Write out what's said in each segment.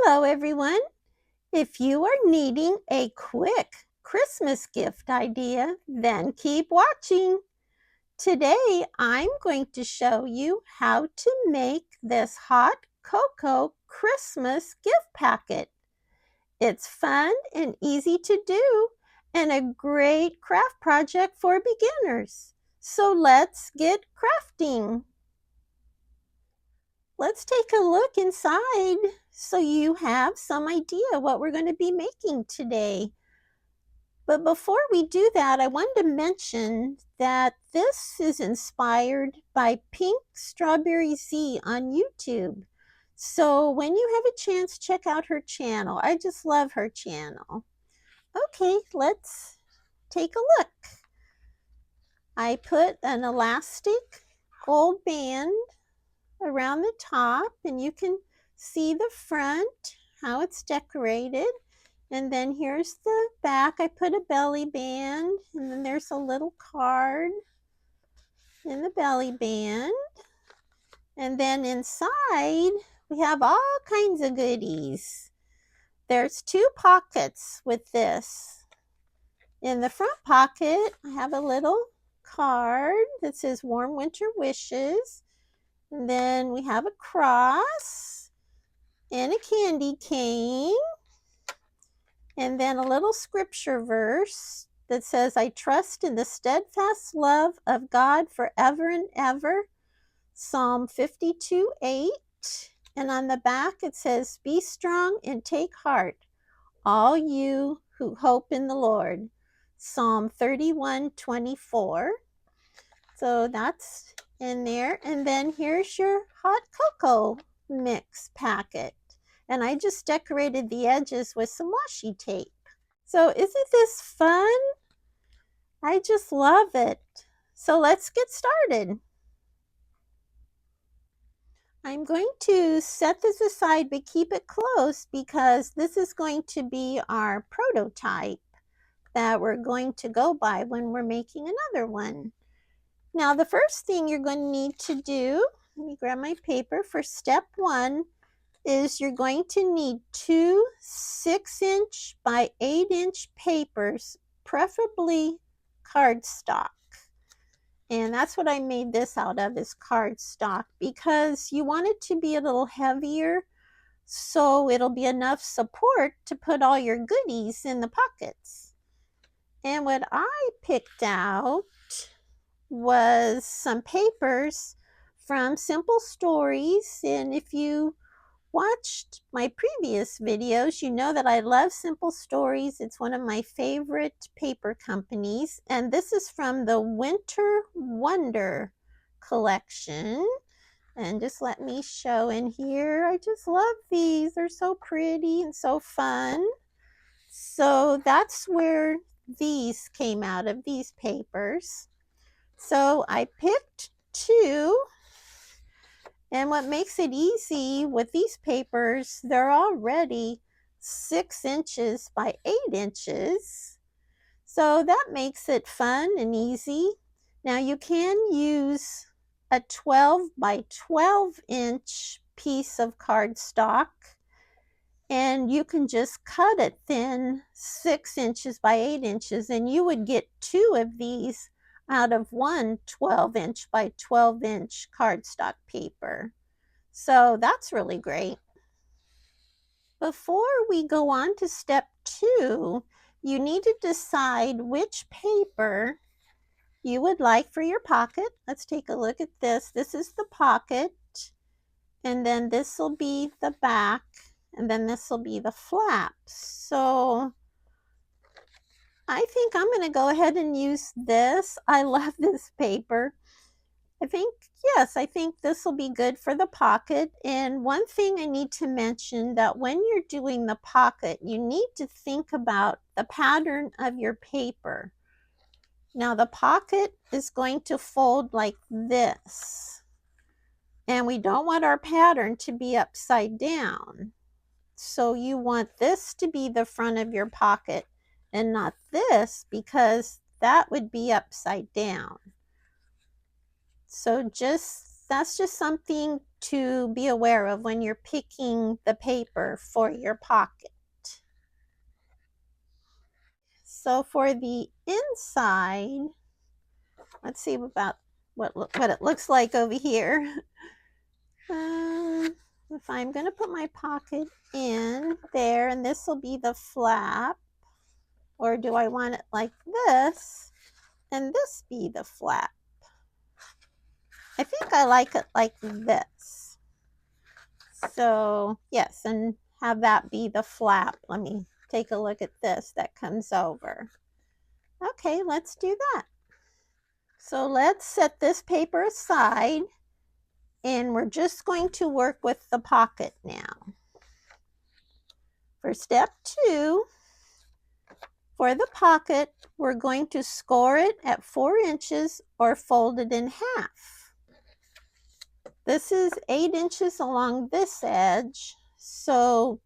Hello, everyone. If you are needing a quick Christmas gift idea, then keep watching. Today, I'm going to show you how to make this hot cocoa Christmas gift packet. It's fun and easy to do and a great craft project for beginners. So let's get crafting. Let's take a look inside so you have some idea what we're going to be making today. But before we do that, I wanted to mention that this is inspired by Pink Strawberry Z on YouTube. So when you have a chance, check out her channel. I just love her channel. Okay, let's take a look. I put an elastic gold band around the top, and you can see the front, how it's decorated. And then here's the back. I put a belly band, and then there's a little card in the belly band. And then inside, we have all kinds of goodies. There's 2 pockets with this. In the front pocket, I have a little card that says Warm Winter Wishes. And then we have a cross and a candy cane. And then a little scripture verse that says, I trust in the steadfast love of God forever and ever. Psalm 52:8. And on the back it says, be strong and take heart, all you who hope in the Lord. Psalm 31:24. So that's in there. And then here's your hot cocoa mix packet. And I just decorated the edges with some washi tape. So isn't this fun? I just love it. So let's get started. I'm going to set this aside, but keep it close because this is going to be our prototype that we're going to go by when we're making another one. Now, the first thing you're going to need to do, let me grab my paper, for step 1 is you're going to need 2 6-inch by 8-inch papers, preferably cardstock. And that's what I made this out of, is cardstock, because you want it to be a little heavier so it'll be enough support to put all your goodies in the pockets. And what I picked out was some papers from Simple Stories. And if you watched my previous videos, you know that I love Simple Stories. It's one of my favorite paper companies. And this is from the Winter Wonder collection. And just let me show in here. I just love these. They're so pretty and so fun. So that's where these came out of, these papers. So I picked 2. And what makes it easy with these papers, they're already 6 inches by 8 inches. So that makes it fun and easy. Now you can use a 12 by 12 inch piece of cardstock, and you can just cut it thin, 6 inches by 8 inches, and you would get 2 of these out of one 12-inch by 12-inch cardstock paper. So that's really great. Before we go on to step 2, you need to decide which paper you would like for your pocket. Let's take a look at this. This is the pocket, and then this will be the back, and then this will be the flaps. So I think I'm going to go ahead and use this. I love this paper. I think this will be good for the pocket. And one thing I need to mention, that when you're doing the pocket, you need to think about the pattern of your paper. Now the pocket is going to fold like this, and we don't want our pattern to be upside down. So you want this to be the front of your pocket and not this, because that would be upside down. So just that's just something to be aware of when you're picking the paper for your pocket. So for the inside, let's see about what it looks like over here. If I'm going to put my pocket in there, and this will be the flap, or do I want it like this and this be the flap? I think I like it like this. So yes, and have that be the flap. Let me take a look at this that comes over. Okay, let's do that. So let's set this paper aside, and we're just going to work with the pocket now. For step 2, for the pocket, we're going to score it at 4 inches or fold it in half. This is 8 inches along this edge, so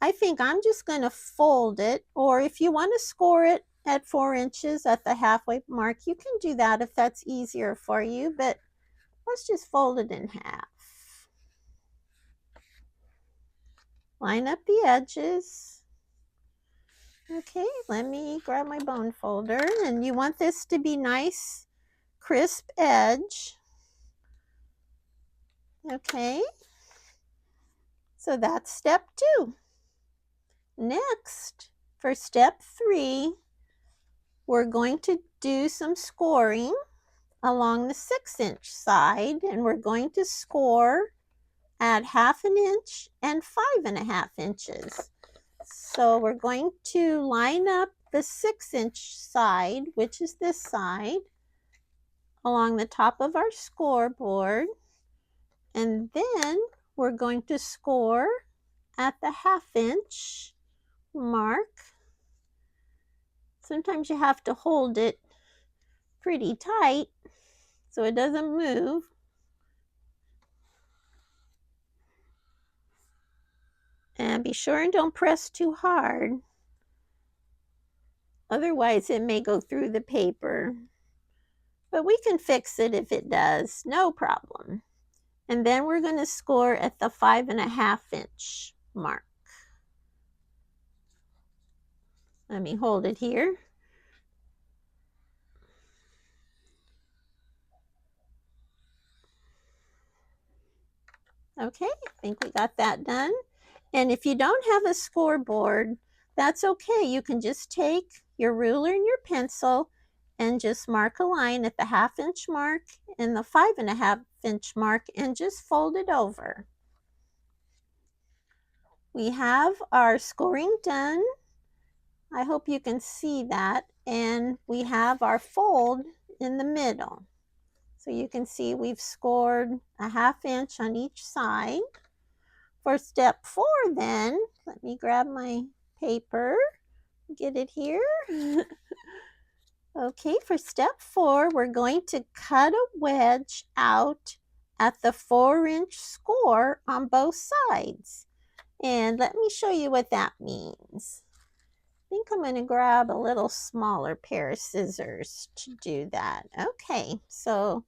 I think I'm just going to fold it, or if you want to score it at 4 inches at the halfway mark, you can do that if that's easier for you, but let's just fold it in half. Line up the edges. Okay, let me grab my bone folder, and you want this to be nice, crisp edge. Okay, so that's step 2. Next, for step 3, we're going to do some scoring along the 6-inch side, and we're going to score at 1/2 inch and 5.5 inches. So we're going to line up the 6-inch side, which is this side, along the top of our scoreboard, and then we're going to score at the 1/2 inch mark. Sometimes you have to hold it pretty tight so it doesn't move. And be sure and don't press too hard. Otherwise, it may go through the paper. But we can fix it if it does, no problem. And then we're going to score at the 5.5 inch mark. Let me hold it here. Okay, I think we got that done. And if you don't have a scoreboard, that's okay. You can just take your ruler and your pencil and just mark a line at the 1/2 inch mark and the 5.5 inch mark and just fold it over. We have our scoring done. I hope you can see that. And we have our fold in the middle. So you can see we've scored a 1/2 inch on each side. For step 4 then, let me grab my paper, get it here. Okay, for step 4, we're going to cut a wedge out at the 4-inch score on both sides. And let me show you what that means. I think I'm going to grab a little smaller pair of scissors to do that. Okay, so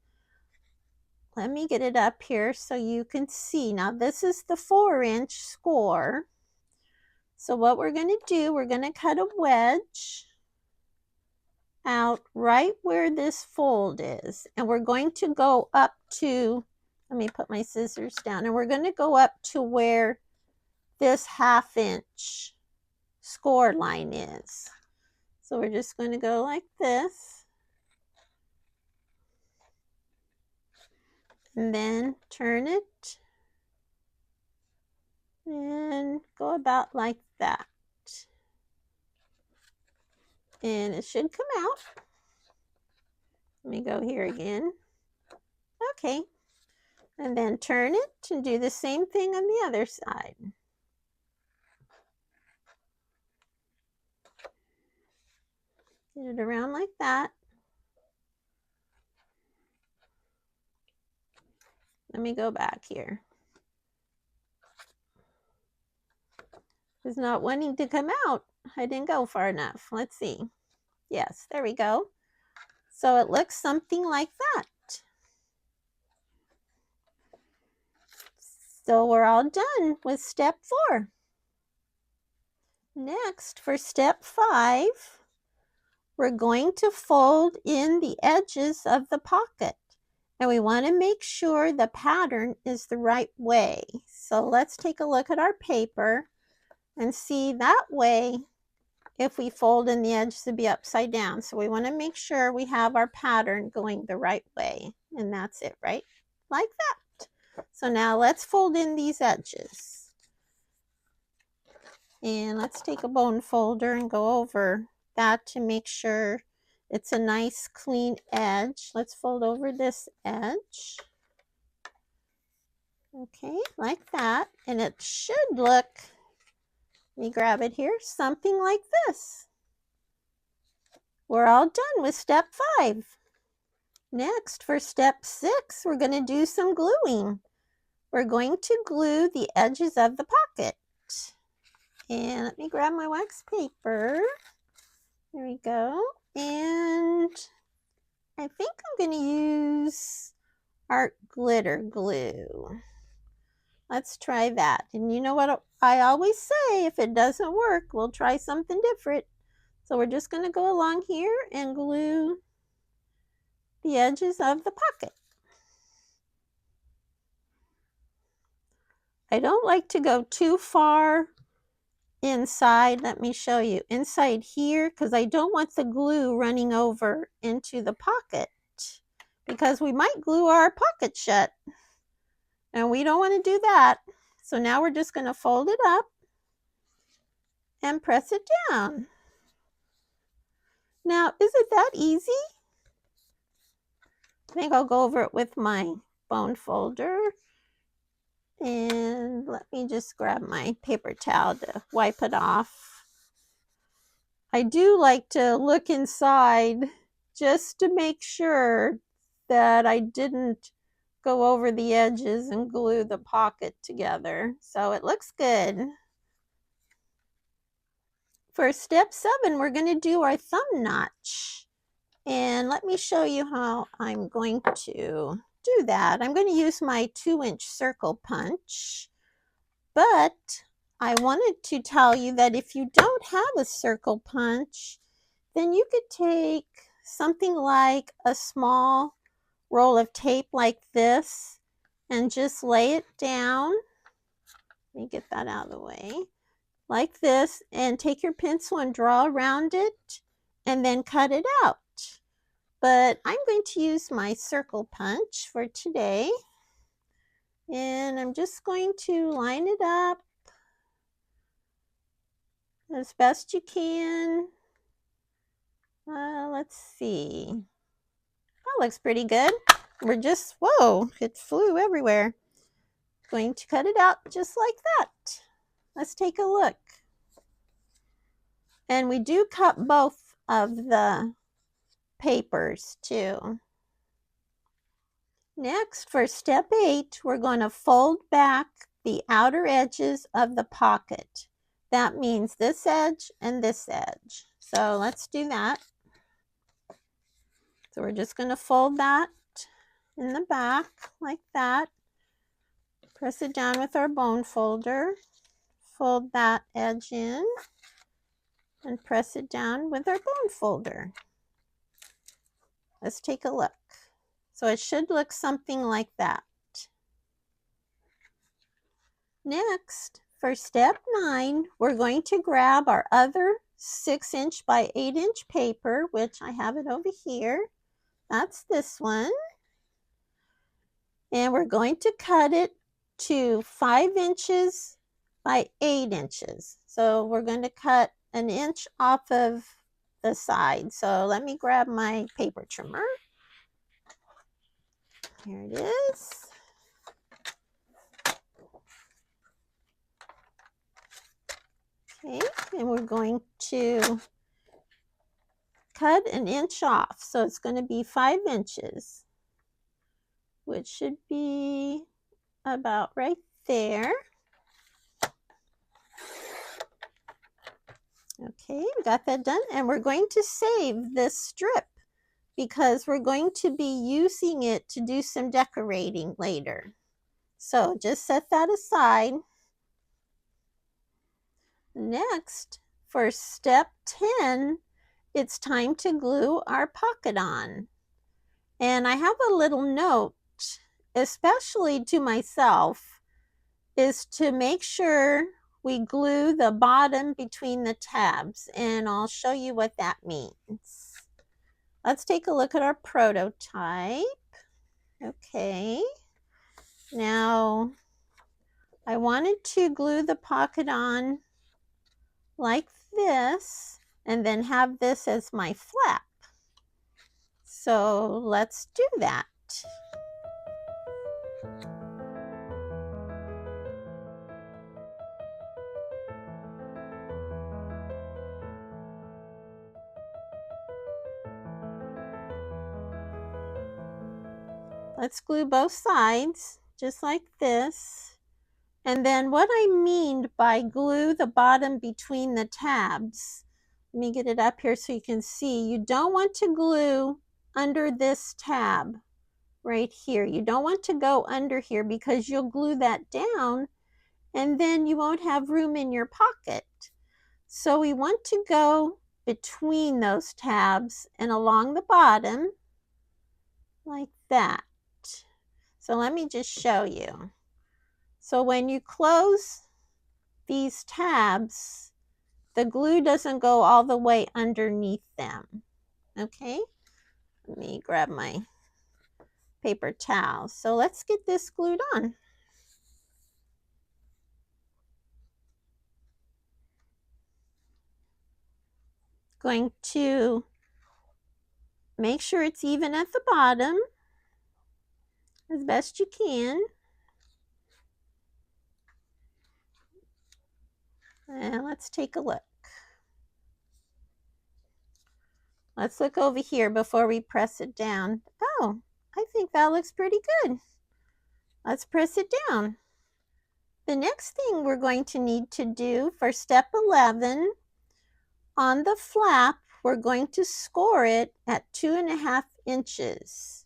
let me get it up here so you can see. Now this is the 4-inch score. So what we're going to do, we're going to cut a wedge out right where this fold is. And we're going to go up to, let me put my scissors down, and we're going to go up to where this 1/2 inch score line is. So we're just going to go like this. And then turn it and go about like that. And it should come out. Let me go here again. Okay. And then turn it and do the same thing on the other side. Get it around like that. Let me go back here. It's not wanting to come out. I didn't go far enough. Let's see. Yes, there we go. So it looks something like that. So we're all done with step 4. Next, for step 5, we're going to fold in the edges of the pocket. And we want to make sure the pattern is the right way. So let's take a look at our paper and see that way if we fold in the edge to be upside down. So we want to make sure we have our pattern going the right way. And that's it, right? Like that. So now let's fold in these edges. And let's take a bone folder and go over that to make sure it's a nice clean edge. Let's fold over this edge. Okay, like that. And it should look, let me grab it here, something like this. We're all done with step 5. Next, for step 6, we're going to do some gluing. We're going to glue the edges of the pocket. And let me grab my wax paper. There we go. And I think I'm going to use art glitter glue. Let's try that. And you know what I always say, if it doesn't work, we'll try something different. So we're just going to go along here and glue the edges of the pocket. I don't like to go too far inside. Let me show you. Inside here, because I don't want the glue running over into the pocket, because we might glue our pocket shut. And we don't want to do that. So now we're just going to fold it up and press it down. Now, is it that easy? I think I'll go over it with my bone folder. And let me just grab my paper towel to wipe it off. I do like to look inside just to make sure that I didn't go over the edges and glue the pocket together. So it looks good. For step 7, we're going to do our thumb notch. And let me show you how I'm going to do that. I'm going to use my 2-inch circle punch. But I wanted to tell you that if you don't have a circle punch, then you could take something like a small roll of tape like this and just lay it down. Let me get that out of the way. Like this, and take your pencil and draw around it and then cut it out. But I'm going to use my circle punch for today. And I'm just going to line it up as best you can. Let's see. That looks pretty good. We're just, whoa, it flew everywhere. Going to cut it out just like that. Let's take a look. And we do cut both of the papers too. Next, for step 8, we're going to fold back the outer edges of the pocket. That means this edge and this edge. So let's do that. So we're just going to fold that in the back like that. Press it down with our bone folder. Fold that edge in and press it down with our bone folder. Let's take a look. So it should look something like that. Next, for step 9, we're going to grab our other 6-inch by 8-inch paper, which I have it over here. That's this one. And we're going to cut it to 5 inches by 8 inches. So we're going to cut an inch off of the side. So let me grab my paper trimmer. Here it is. Okay, and we're going to cut an inch off. So it's going to be 5 inches, which should be about right there. Okay, we got that done. And we're going to save this strip because we're going to be using it to do some decorating later. So just set that aside. Next, for step 10, it's time to glue our pocket on. And I have a little note, especially to myself, is to make sure we glue the bottom between the tabs, and I'll show you what that means. Let's take a look at our prototype. Okay, now I wanted to glue the pocket on like this and then have this as my flap. So let's do that. Let's glue both sides just like this. And then what I mean by glue the bottom between the tabs, let me get it up here so you can see. You don't want to glue under this tab right here. You don't want to go under here because you'll glue that down and then you won't have room in your pocket. So we want to go between those tabs and along the bottom like that. So let me just show you. So when you close these tabs, the glue doesn't go all the way underneath them. Okay, let me grab my paper towel. So let's get this glued on. Going to make sure it's even at the bottom as best you can. And let's take a look. Let's look over here before we press it down. Oh, I think that looks pretty good. Let's press it down. The next thing we're going to need to do for step 11, on the flap, we're going to score it at 2.5 inches.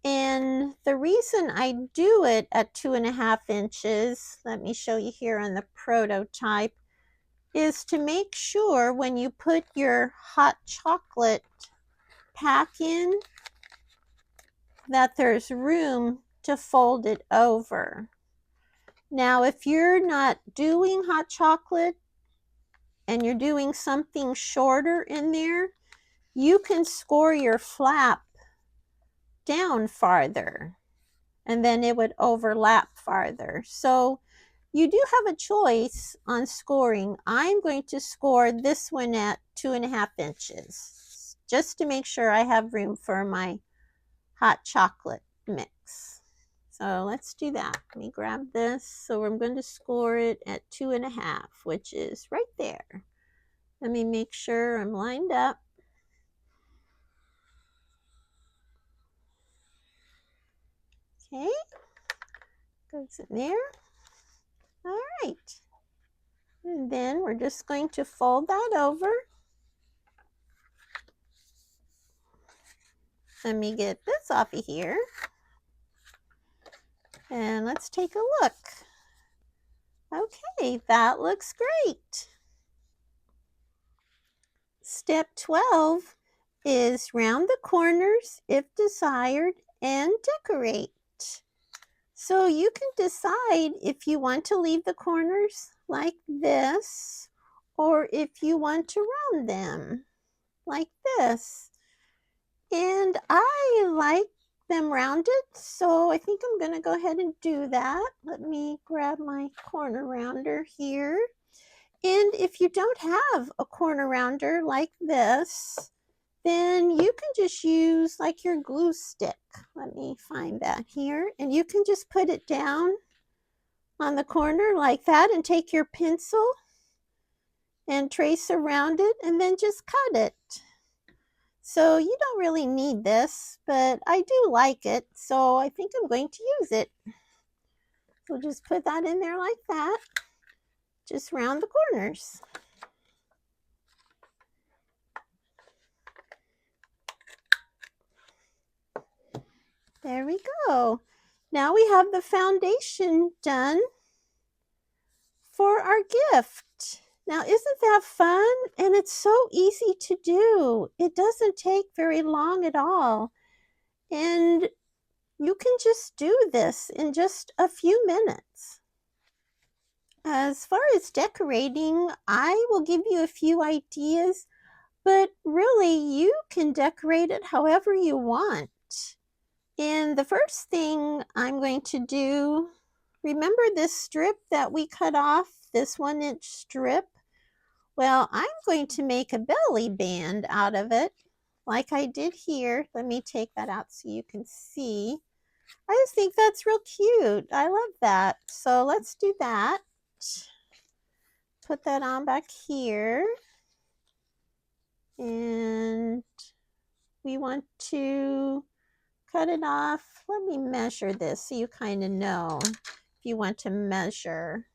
And the reason I do it at 2.5 inches, let me show you here on the prototype, is to make sure when you put your hot chocolate pack in that there's room to fold it over. Now, if you're not doing hot chocolate and you're doing something shorter in there, you can score your flap down farther and then it would overlap farther. So you do have a choice on scoring. I'm going to score this one at 2.5 inches just to make sure I have room for my hot chocolate mix. So let's do that. Let me grab this. So I'm going to score it at 2.5, which is right there. Let me make sure I'm lined up. Okay, goes in there. All right. And then we're just going to fold that over. Let me get this off of here. And let's take a look. Okay, that looks great. Step 12 is round the corners if desired and decorate. So you can decide if you want to leave the corners like this or if you want to round them like this. And I like them rounded, so I think I'm going to go ahead and do that. Let me grab my corner rounder here. And if you don't have a corner rounder like this, then you can just use like your glue stick. Let me find that here. And you can just put it down on the corner like that and take your pencil and trace around it and then just cut it. So you don't really need this, but I do like it, so I think I'm going to use it. So just put that in there like that, just round the corners. There we go. Now we have the foundation done for our gift. Now, isn't that fun? And it's so easy to do. It doesn't take very long at all. And you can just do this in just a few minutes. As far as decorating, I will give you a few ideas, but really you can decorate it however you want. And the first thing I'm going to do, remember this strip that we cut off, this 1-inch strip? Well, I'm going to make a belly band out of it, like I did here. Let me take that out so you can see. I just think that's real cute. I love that. So let's do that. Put that on back here. And we want to cut it off. Let me measure this so you kind of know if you want to measure.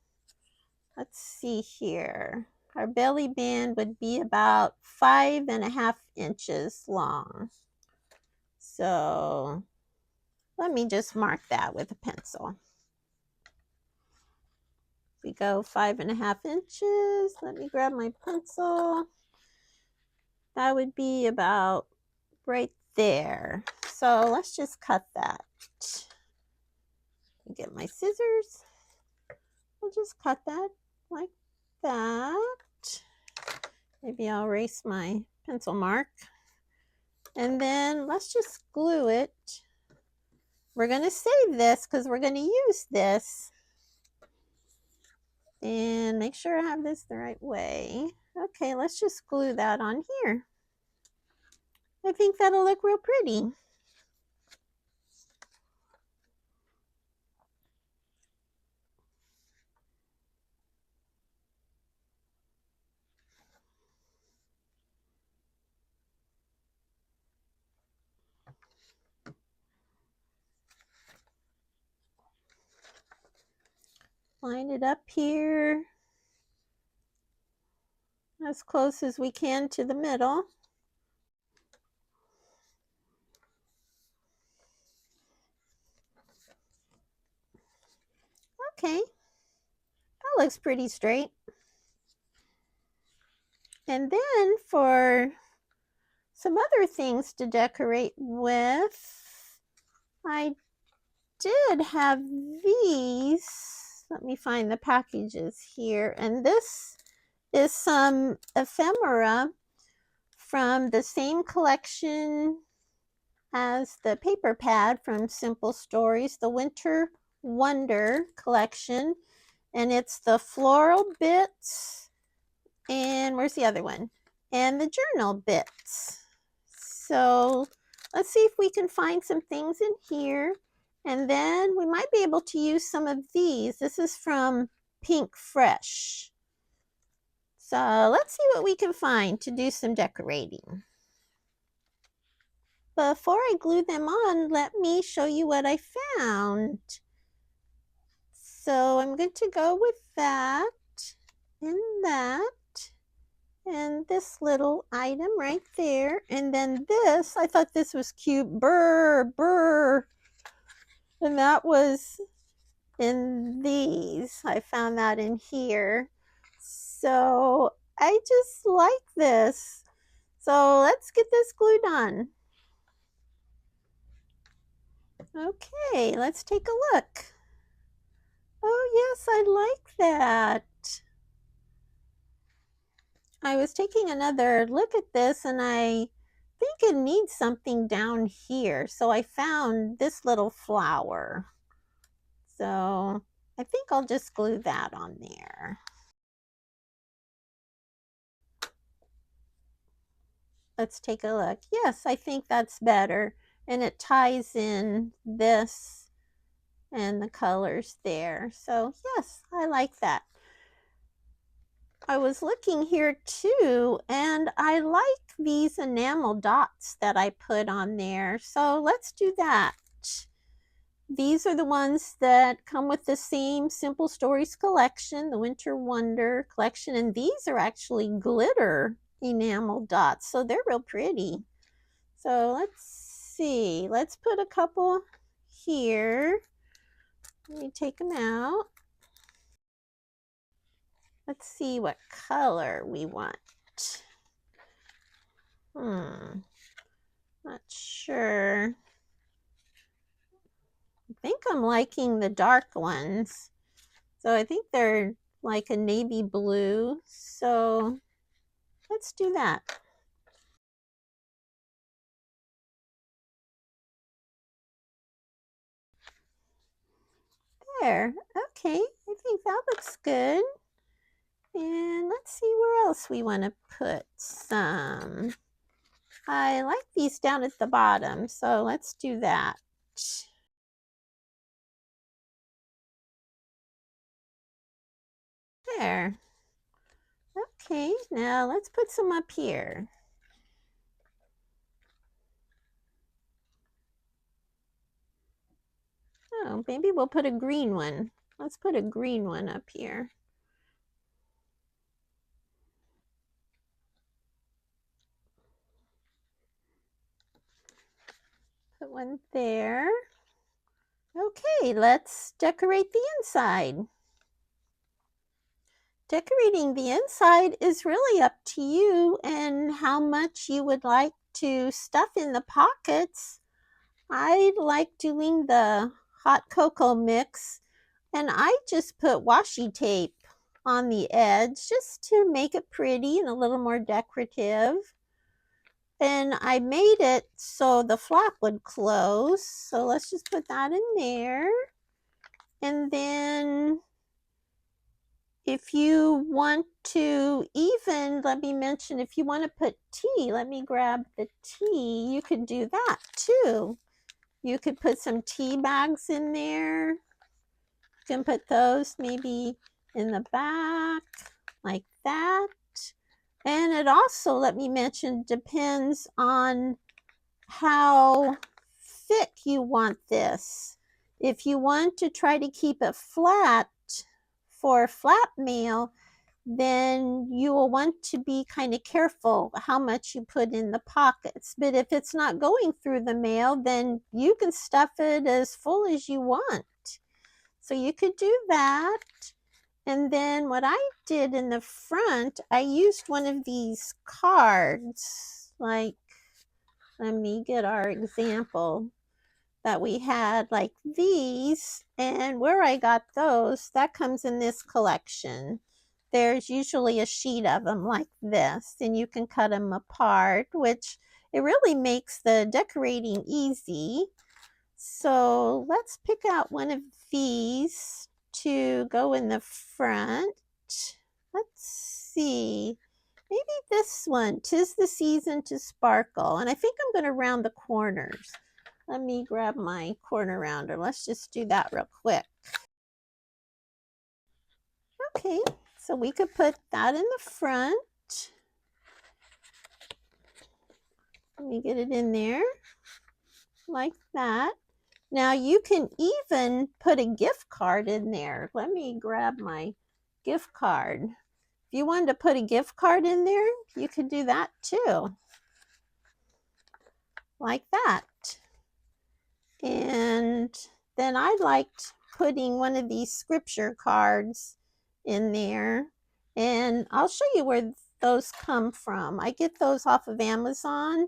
Let's see here. Our belly band would be about 5.5 inches long. So let me just mark that with a pencil. We go 5.5 inches. Let me grab my pencil. That would be about right there. So let's just cut that. Get my scissors. We'll just cut that like that. Maybe I'll erase my pencil mark. And then let's just glue it. We're going to save this because we're going to use this. And make sure I have this the right way. Okay, let's just glue that on here. I think that'll look real pretty. Line it up here as close as we can to the middle. Okay, that looks pretty straight. And then for some other things to decorate with, I did have these. Let me find the packages here. And this is some ephemera from the same collection as the paper pad from Simple Stories, the Winter Wonder collection. And it's the floral bits. And where's the other one? And the journal bits. So let's see if we can find some things in here. And then we might be able to use some of these. This is from Pink Fresh. So let's see what we can find to do some decorating. Before I glue them on, let me show you what I found. So I'm going to go with that and that. And this little item right there. And then this, I thought this was cute. Burr, burr. And that was in these. I found that in here. So I just like this. So let's get this glued on. Okay, let's take a look. Oh yes, I like that. I was taking another look at this and I think it needs something down here. So I found this little flower. So I think I'll just glue that on there. Let's take a look. Yes, I think that's better. And it ties in this and the colors there. So yes, I like that. I was looking here too, and I like these enamel dots that I put on there. So let's do that. These are the ones that come with the same Simple Stories collection, the Winter Wonder collection, and these are actually glitter enamel dots, so they're real pretty. So let's see, let's put a couple here. Let me take them out. Let's see what color we want. Not sure. I think I'm liking the dark ones. So I think they're like a navy blue. So let's do that. There. Okay, I think that looks good. And let's see where else we want to put some. I like these down at the bottom, so let's do that. There. Okay, now let's put some up here. Oh, maybe we'll put a green one. Let's put a green one up here. Put one there. Okay, let's decorate the inside. Decorating the inside is really up to you and how much you would like to stuff in the pockets. I like doing the hot cocoa mix, and I just put washi tape on the edge just to make it pretty and a little more decorative. And I made it so the flap would close. So let's just put that in there. And then if you want to even, let me mention, if you want to put tea, let me grab the tea. You could do that too. You could put some tea bags in there. You can put those maybe in the back like that. And it also, let me mention, depends on how thick you want this. If you want to try to keep it flat for flap mail, then you will want to be kind of careful how much you put in the pockets. But if it's not going through the mail, then you can stuff it as full as you want. So you could do that. And then what I did in the front, I used one of these cards. Like, let me get our example that we had, like these. And where I got those, that comes in this collection. There's usually a sheet of them like this, and you can cut them apart, which it really makes the decorating easy. So let's pick out one of these to go in the front. Let's see, maybe this one, 'Tis the Season to Sparkle. And I think I'm going to round the corners. Let me grab my corner rounder. Let's just do that real quick. Okay, so we could put that in the front. Let me get it in there like that. Now you can even put a gift card in there. Let me grab my gift card. If you wanted to put a gift card in there, you could do that too. Like that. And then I liked putting one of these scripture cards in there. And I'll show you where those come from. I get those off of Amazon,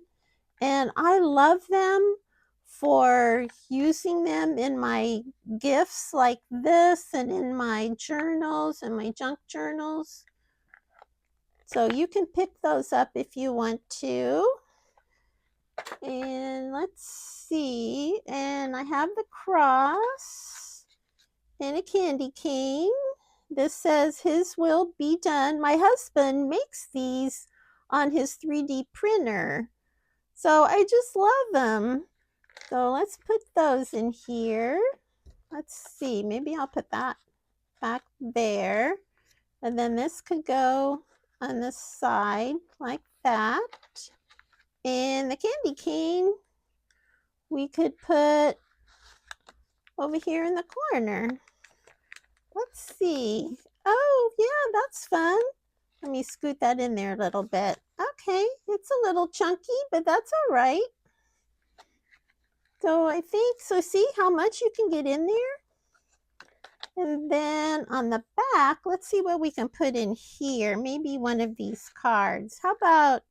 and I love them for using them in my gifts like this and in my journals and my junk journals. So you can pick those up if you want to. And let's see, and I have the cross and a candy cane. This says, His will be done. My husband makes these on his 3D printer. So I just love them. So let's put those in here. Let's see, maybe I'll put that back there. And then this could go on the side like that. And the candy cane we could put over here in the corner. Let's see. Oh, yeah, that's fun. Let me scoot that in there a little bit. Okay, it's a little chunky, but that's all right. So I think, so see how much you can get in there? And then on the back, let's see what we can put in here. Maybe one of these cards. How about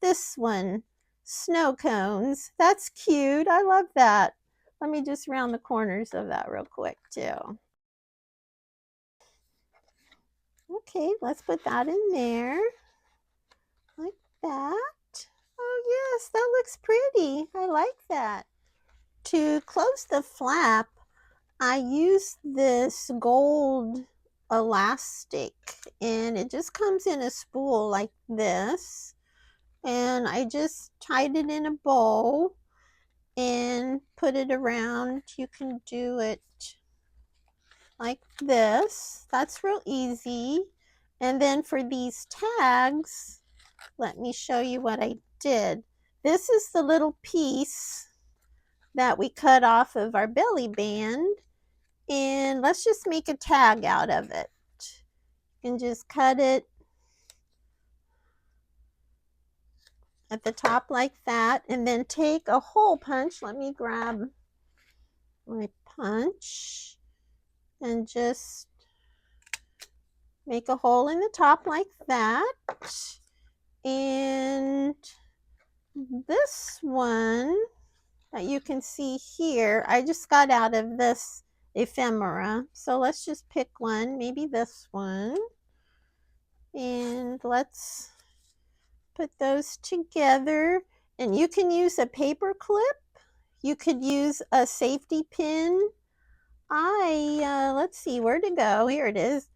this one? Snow cones. That's cute. I love that. Let me just round the corners of that real quick too. Okay, let's put that in there. Like that. Oh yes, that looks pretty. I like that. To close the flap, I use this gold elastic, and it just comes in a spool like this, and I just tied it in a bow and put it around. You can do it like this. That's real easy. And then for these tags, let me show you what I did. This is the little piece that we cut off of our belly band, and let's just make a tag out of it. You can just cut it at the top like that, and then take a hole punch. Let me grab my punch and just make a hole in the top like that. And this one that you can see here, I just got out of this ephemera. So let's just pick one, maybe this one. And let's put those together. And you can use a paper clip. You could use a safety pin. Let's see where to go. Here it is.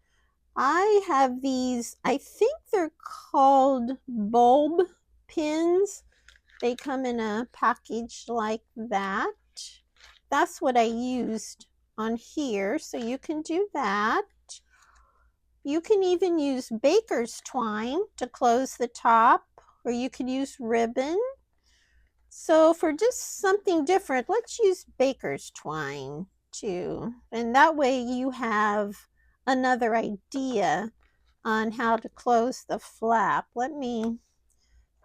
I have these, I think they're called bulb pins. They come in a package like that. That's what I used on here, so you can do that. You can even use baker's twine to close the top, or you could use ribbon. So for just something different, let's use baker's twine too. And that way you have another idea on how to close the flap. Let me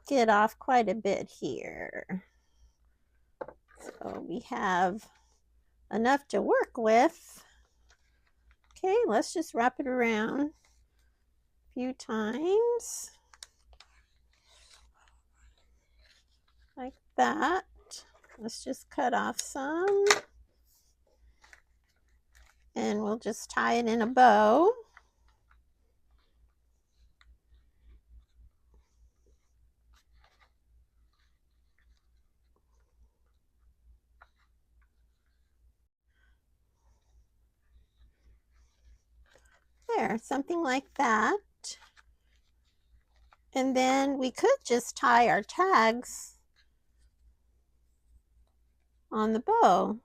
get off quite a bit here. So we have enough to work with. Okay, let's just wrap it around a few times. Like that. Let's just cut off some. And we'll just tie it in a bow. There, something like that. And then we could just tie our tags on the bow.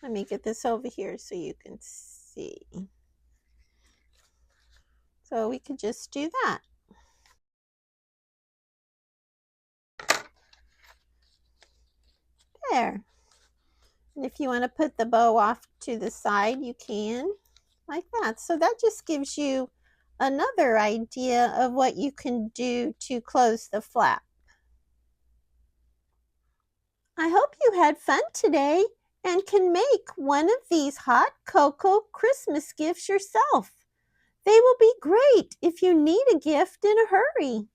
Let me get this over here so you can see. So we could just do that. There. And if you want to put the bow off to the side, you can, like that. So that just gives you another idea of what you can do to close the flap. I hope you had fun today and can make one of these hot cocoa Christmas gifts yourself. They will be great if you need a gift in a hurry.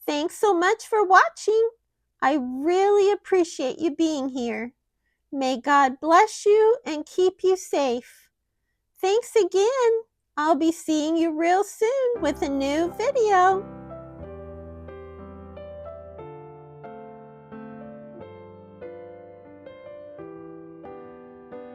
Thanks so much for watching. I really appreciate you being here. May God bless you and keep you safe. Thanks again. I'll be seeing you real soon with a new video.